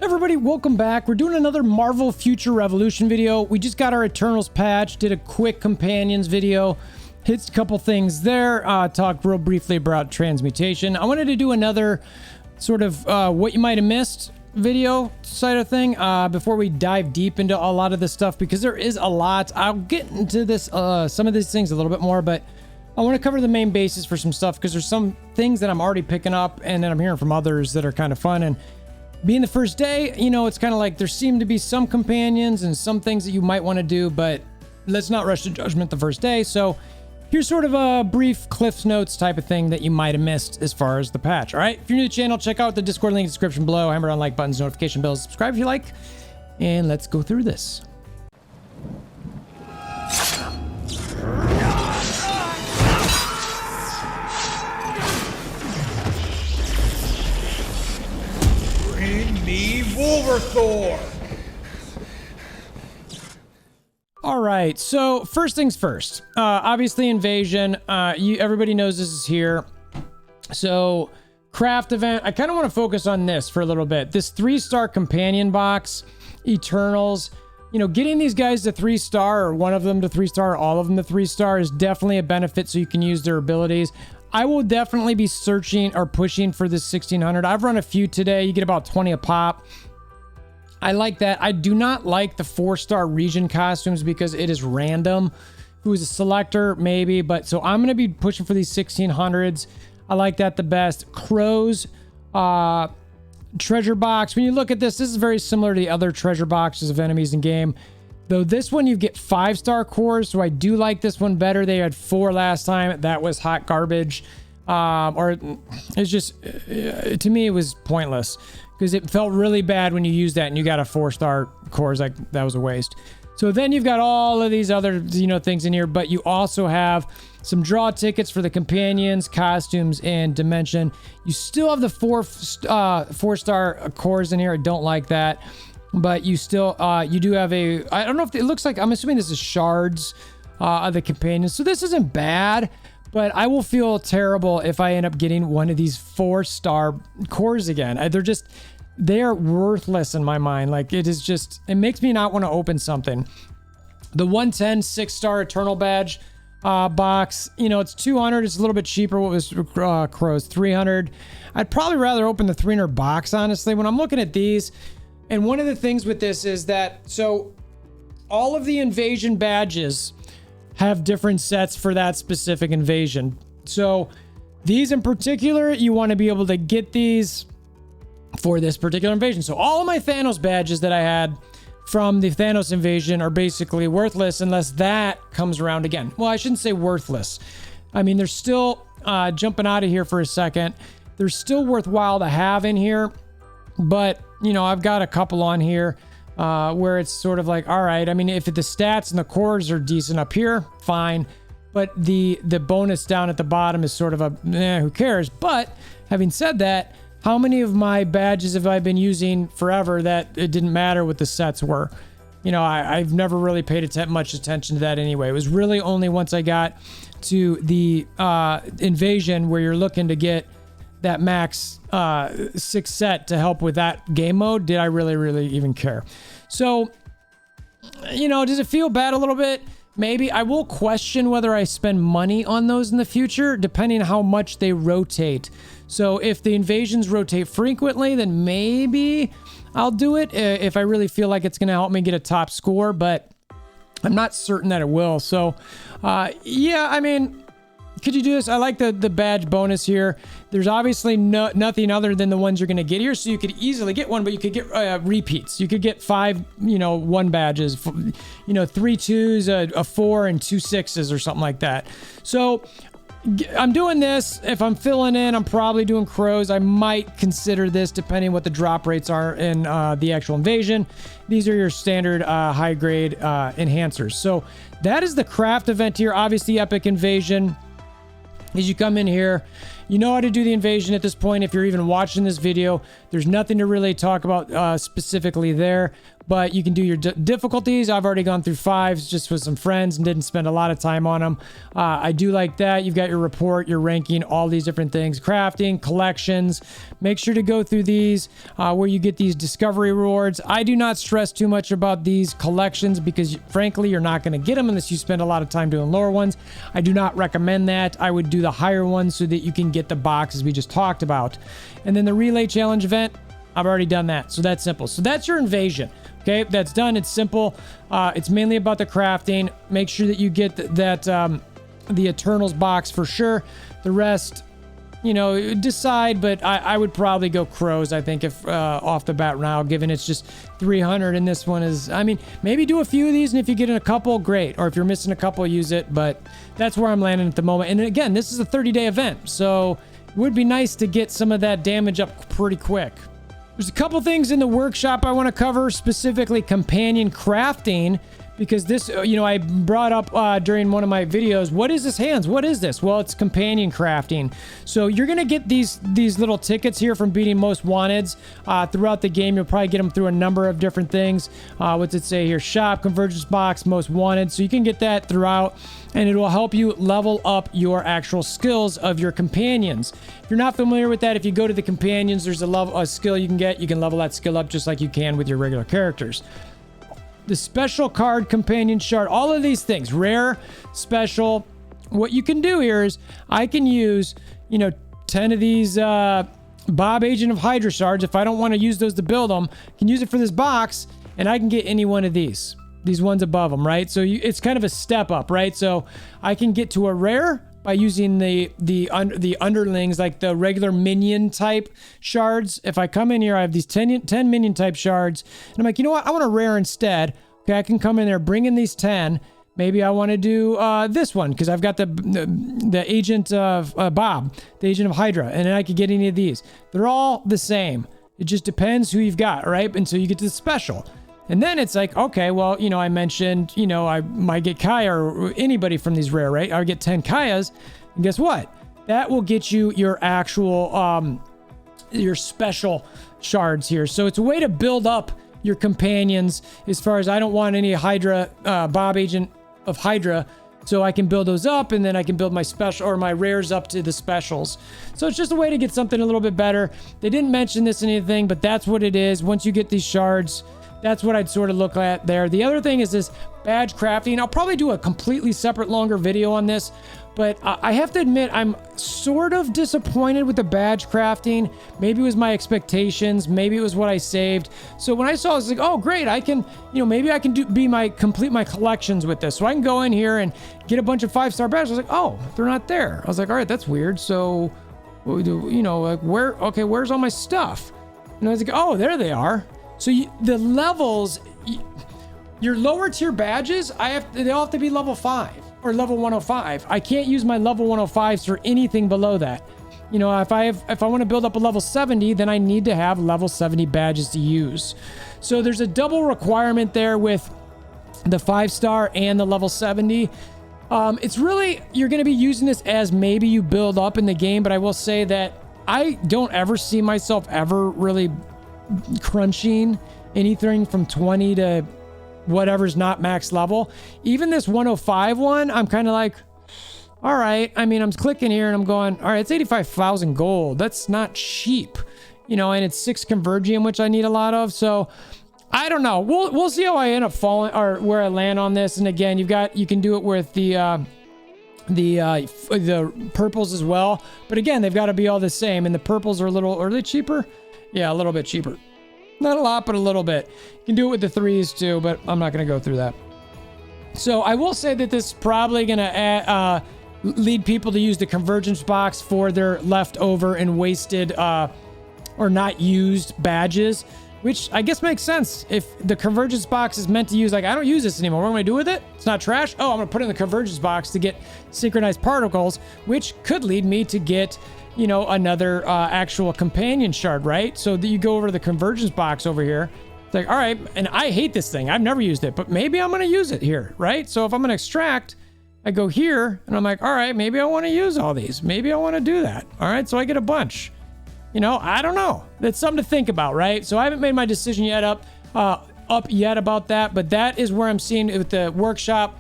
Everybody, welcome back. We're doing another Marvel Future Revolution video. We just got our Eternals patch, did a quick companions video, hit a couple things there, talked real briefly about Transmutation. I wanted to do another sort of what you might have missed video side of thing before we dive deep into a lot of this stuff, because there is a lot. I'll get into this some of these things a little bit more, but I want to cover the main basis for some stuff because there's some things that I'm already picking up and then I'm hearing from others that are kind of fun. And being the first day, you know, it's kind of like there seem to be some companions and some things that you might want to do, but let's not rush to judgment the first day. So here's sort of a brief Cliff's Notes type of thing that you might have missed as far as the patch. All right, if you're new to the channel, check out the Discord link in the description below. Hammer on like buttons, notification bells, subscribe if you like, and let's go through this. Bring me WolverThor! All right, so first things first. Obviously, Invasion. Everybody knows this is here. So, craft event. I kind of want to focus on this for a little bit. This 3-star companion box, Eternals. You know, getting these guys to 3-star, or one of them to 3-star, or all of them to 3-star, is definitely a benefit so you can use their abilities. I will definitely be searching or pushing for this 1600. I've run a few today. You get about 20 a pop. I like that. I do not like the 4-star region costumes because it is random. Who's a selector, maybe. But so I'm going to be pushing for these 1600s. I like that the best. Crows, treasure box. When you look at this is very similar to the other treasure boxes of enemies in game. Though this one you get 5-star cores, so I do like this one better. They had 4 last time. That was hot garbage. Or it's just, to me, it was pointless because it felt really bad when you used that and you got a 4-star cores. Like, that was a waste. So then you've got all of these other, you know, things in here, but you also have some draw tickets for the companions, costumes, and dimension. You still have the 4-star cores in here. I don't like that. But you still, you do have a, I don't know if it looks like, I'm assuming this is shards of the companions. So this isn't bad, but I will feel terrible if I end up getting one of these 4-star cores again. They are worthless in my mind. Like, it is just, it makes me not want to open something. The 110 6-star Eternal badge box, you know, it's 200. It's a little bit cheaper. What was Crow's 300? I'd probably rather open the 300 box, honestly, when I'm looking at these. And one of the things with this is that, so all of the invasion badges have different sets for that specific invasion. So these in particular, you want to be able to get these for this particular invasion. So all of my Thanos badges that I had from the Thanos invasion are basically worthless unless that comes around again. Well, I shouldn't say worthless. I mean, they're still, jumping out of here for a second, they're still worthwhile to have in here. But, you know, I've got a couple on here where it's sort of like, all right, I mean, if the stats and the cores are decent up here, fine. But the bonus down at the bottom is sort of a, who cares? But having said that, how many of my badges have I been using forever that it didn't matter what the sets were? You know, I've never really paid much attention to that anyway. It was really only once I got to the invasion where you're looking to get that max 6 set to help with that game mode, did I really even care? So, you know, does it feel bad a little bit? Maybe. I will question whether I spend money on those in the future, depending on how much they rotate. So if the invasions rotate frequently, then maybe I'll do it if I really feel like it's going to help me get a top score, but I'm not certain that it will. So, yeah, I mean, could you do this? I like the badge bonus here. There's obviously nothing other than the ones you're going to get here, so you could easily get one, but you could get repeats. You could get 5, you know, 1 badges, you know, 3 2s, a 4, and 2 6s or something like that. So I'm doing this. If I'm filling in, I'm probably doing Crows. I might consider this depending what the drop rates are in the actual invasion. These are your standard high grade enhancers. So that is the craft event here. Obviously, Epic Invasion. As you come in here, you know how to do the invasion at this point. If you're even watching this video, there's nothing to really talk about specifically there. but you can do your difficulties. I've already gone through 5s just with some friends and didn't spend a lot of time on them. I do like that. You've got your report, your ranking, all these different things, crafting, collections. Make sure to go through these where you get these discovery rewards. I do not stress too much about these collections because frankly, you're not going to get them unless you spend a lot of time doing lower ones. I do not recommend that. I would do the higher ones so that you can get the boxes we just talked about. And then the relay challenge event, I've already done that. So that's simple. So that's your invasion. Okay, that's done. It's simple. It's mainly about the crafting. Make sure that you get the Eternals box for sure. The rest, you know, decide, but I would probably go Crows, I think, if off the bat now, given it's just 300 and this one is, I mean, maybe do a few of these, and if you get in a couple, great. Or if you're missing a couple, use it, but that's where I'm landing at the moment. And again, this is a 30-day event, so it would be nice to get some of that damage up pretty quick. There's a couple things in the workshop I want to cover, specifically companion crafting, because this, you know, I brought up during one of my videos, what is this hands? What is this? Well, it's companion crafting. So you're going to get these little tickets here from beating most wanteds throughout the game. You'll probably get them through a number of different things. What's it say here? Shop, convergence box, most wanted. So you can get that throughout, and it will help you level up your actual skills of your companions. If you're not familiar with that, if you go to the companions, there's a skill you can get. You can level that skill up just like you can with your regular characters. The special card, companion shard, all of these things, rare, special. What you can do here is I can use, you know, 10 of these Bob Agent of Hydra shards. If I don't want to use those to build them, I can use it for this box, and I can get any one of these ones above them, right? So it's kind of a step up, right? So I can get to a rare by using the underlings, like the regular minion type shards. If I come in here, I have these 10 minion type shards, and I'm like, you know what? I want a rare instead. Okay, I can come in there, bring in these 10. Maybe I want to do this one because I've got the agent of Bob, the agent of Hydra, and then I could get any of these. They're all the same. It just depends who you've got, right? Until you get to the special. And then it's like, okay, well, you know, I mentioned, you know, I might get Kaya or anybody from these rare, right? I would get 10 Kayas, and guess what? That will get you your actual, your special shards here. So it's a way to build up your companions as far as I don't want any Hydra, Bob Agent of Hydra, so I can build those up, and then I can build my special or my rares up to the specials. So it's just a way to get something a little bit better. They didn't mention this in anything, but that's what it is. Once you get these shards, that's what I'd sort of look at there. The other thing is this badge crafting. I'll probably do a completely separate, longer video on this, but I have to admit, I'm sort of disappointed with the badge crafting. Maybe it was my expectations. Maybe it was what I saved. So when I saw it, I was like, oh, great. I can, you know, maybe I can complete my collections with this. So I can go in here and get a bunch of 5-star badges. I was like, oh, they're not there. I was like, all right, that's weird. So, you know, like where's all my stuff? And I was like, oh, there they are. So the levels, your lower tier badges, they all have to be level 5 or level 105. I can't use my level 105s for anything below that. You know, if I want to build up a level 70, then I need to have level 70 badges to use. So there's a double requirement there with the 5-star and the level 70. It's really, you're going to be using this as maybe you build up in the game, but I will say that I don't ever see myself ever really crunching anything from 20 to whatever's not max level. Even this 105 one, I'm kind of like, all right. I mean, I'm clicking here and I'm going, all right, it's 85,000 gold. That's not cheap, you know, and it's 6 convergium, which I need a lot of. So I don't know. We'll see how I end up falling or where I land on this. And again, you can do it with the purples as well. But again, they've got to be all the same. And the purples are they cheaper? Yeah, a little bit cheaper. Not a lot, but a little bit. You can do it with the 3s too, but I'm not going to go through that. So I will say that this is probably going to lead people to use the convergence box for their leftover and wasted or not used badges, which I guess makes sense. If the convergence box is meant to use, like, I don't use this anymore. What am I going to do with it? It's not trash. Oh, I'm going to put it in the convergence box to get synchronized particles, which could lead me to get, you know, another actual companion shard, right? So that you go over to the convergence box over here. It's like, all right, and I hate this thing. I've never used it, but maybe I'm going to use it here, right? So if I'm going to extract, I go here and I'm like, all right, maybe I want to use all these. Maybe I want to do that. All right, so I get a bunch. You know, I don't know. That's something to think about, right? So I haven't made my decision yet up up yet about that, but that is where I'm seeing it with the workshop.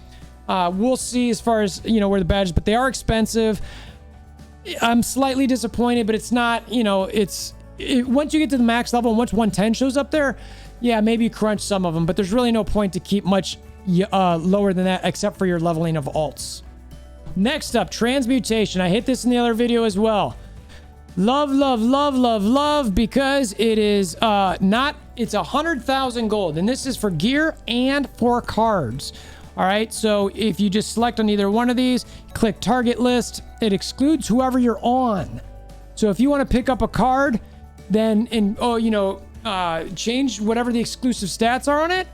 We'll see as far as, you know, where the badges, but they are expensive. I'm slightly disappointed, but it's not, you know, once you get to the max level and once 110 shows up there, yeah, maybe you crunch some of them, but there's really no point to keep much lower than that except for your leveling of alts. Next up, Transmutation. I hit this in the other video as well. Love, love, love, love, love, because it is it's 100,000 gold, and this is for gear and for cards. All right, so if you just select on either one of these, click target list, it excludes whoever you're on. So if you want to pick up a card, then change whatever the exclusive stats are on it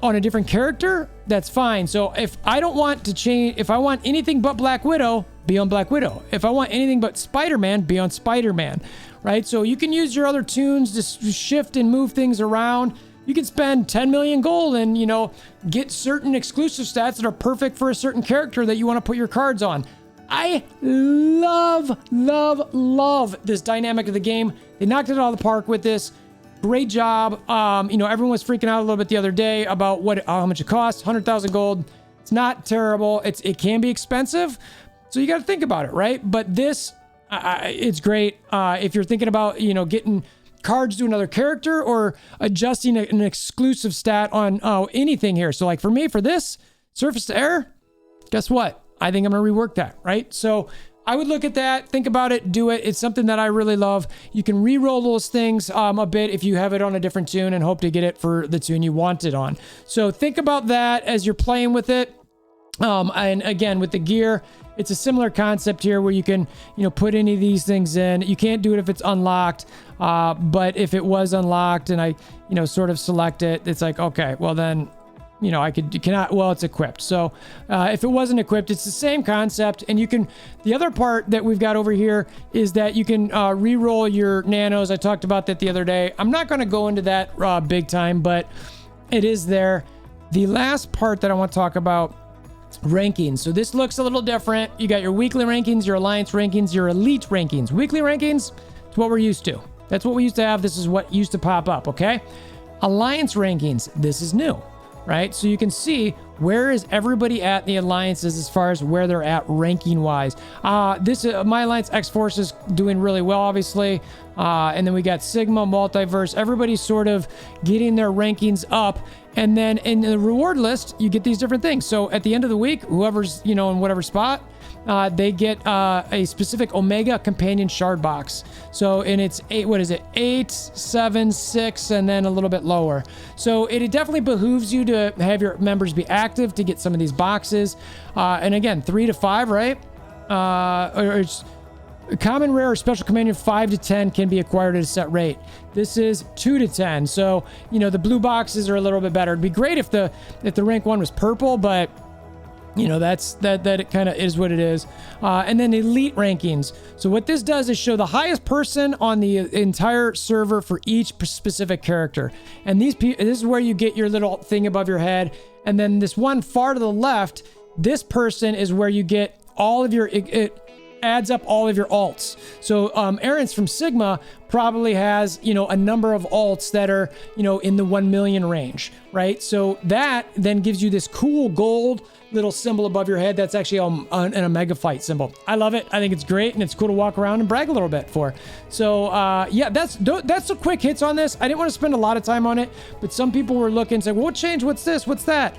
on a different character, that's fine. So if I don't want to change, if I want anything but Black Widow, be on Black Widow. If I want anything but Spider-Man, be on Spider-Man, right? So you can use your other tunes to shift and move things around. You can spend 10 million gold and, you know, get certain exclusive stats that are perfect for a certain character that you want to put your cards on. I love, love, love this dynamic of the game. They knocked it out of the park with this. Great job. You know, everyone was freaking out a little bit the other day about how much it costs. 100,000 gold. It's not terrible. It can be expensive, so you got to think about it, right? But this, it's great. If you're thinking about, you know, getting cards to another character or adjusting an exclusive stat on anything here. So like for me, for this surface to air, guess what? I think I'm gonna rework that, right? So I would look at that, think about it, do it. It's something that I really love. You can re-roll those things a bit if you have it on a different tune and hope to get it for the tune you want it on. So think about that as you're playing with it. And again, with the gear, it's a similar concept here where you can, you know, put any of these things in. You can't do it if it's unlocked, but if it was unlocked and I, you know, sort of select it, it's like, okay, well then, you know, it's equipped. So if it wasn't equipped, it's the same concept. And you can, the other part that we've got over here is that you can re-roll your nanos. I talked about that the other day. I'm not going to go into that big time, but it is there. The last part that I want to talk about, rankings. So this looks a little different. You got your weekly rankings, your alliance rankings, your elite rankings. Weekly rankings, it's what we're used to. That's what we used to have. This is what used to pop up, okay? Alliance rankings, this is new, right? So you can see where is everybody at the alliances as far as where they're at ranking wise. My alliance X-Force is doing really well, obviously. And then we got Sigma, Multiverse, everybody's sort of getting their rankings up. And then in the reward list, you get these different things. So at the end of the week, whoever's, you know, in whatever spot, they get a specific Omega Companion Shard box. So, and it's 8, 7, 6, and then a little bit lower. So it definitely behooves you to have your members be active to get some of these boxes. And again, 3 to 5, right? Or it's common, rare, or special companion 5 to 10 can be acquired at a set rate. This is 2 to 10. So, you know, the blue boxes are a little bit better. It'd be great if the rank 1 was purple, but you know, that it kind of is what it is. And then elite rankings. So what this does is show the highest person on the entire server for each specific character. And this is where you get your little thing above your head. And then this one far to the left, this person is where you get all of your, it adds up all of your alts. So Aaron's from Sigma probably has, you know, a number of alts that are, you know, in the 1 million range, right? So that then gives you this cool gold little symbol above your head. That's actually an Omega Fight symbol. I love it. I think it's great, and it's cool to walk around and brag a little bit for. So yeah, that's the quick hits on this. I didn't want to spend a lot of time on it, but some people were looking and saying, well, what changed? What's this? What's that?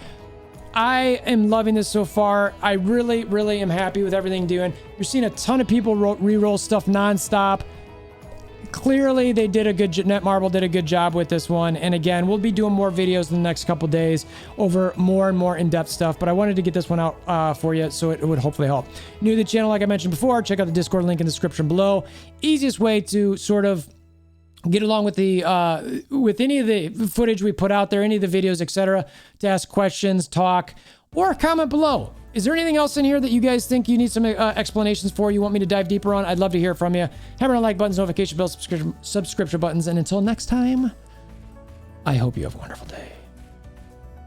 I am loving this so far. I really, really am happy with everything doing. You're seeing a ton of people re-roll stuff nonstop. Clearly, they did a good, Netmarble did a good job with this one. And again, we'll be doing more videos in the next couple days over more and more in-depth stuff. But I wanted to get this one out for you, so it would hopefully help. New to the channel, like I mentioned before, check out the Discord link in the description below. Easiest way to sort of get along with the with any of the footage we put out there, any of the videos, etc., to ask questions, talk, or comment below. Is there anything else in here that you guys think you need some explanations for, you want me to dive deeper on? I'd love to hear from you. Hammer on like buttons, notification bell, subscription buttons, and until next time, I hope you have a wonderful day.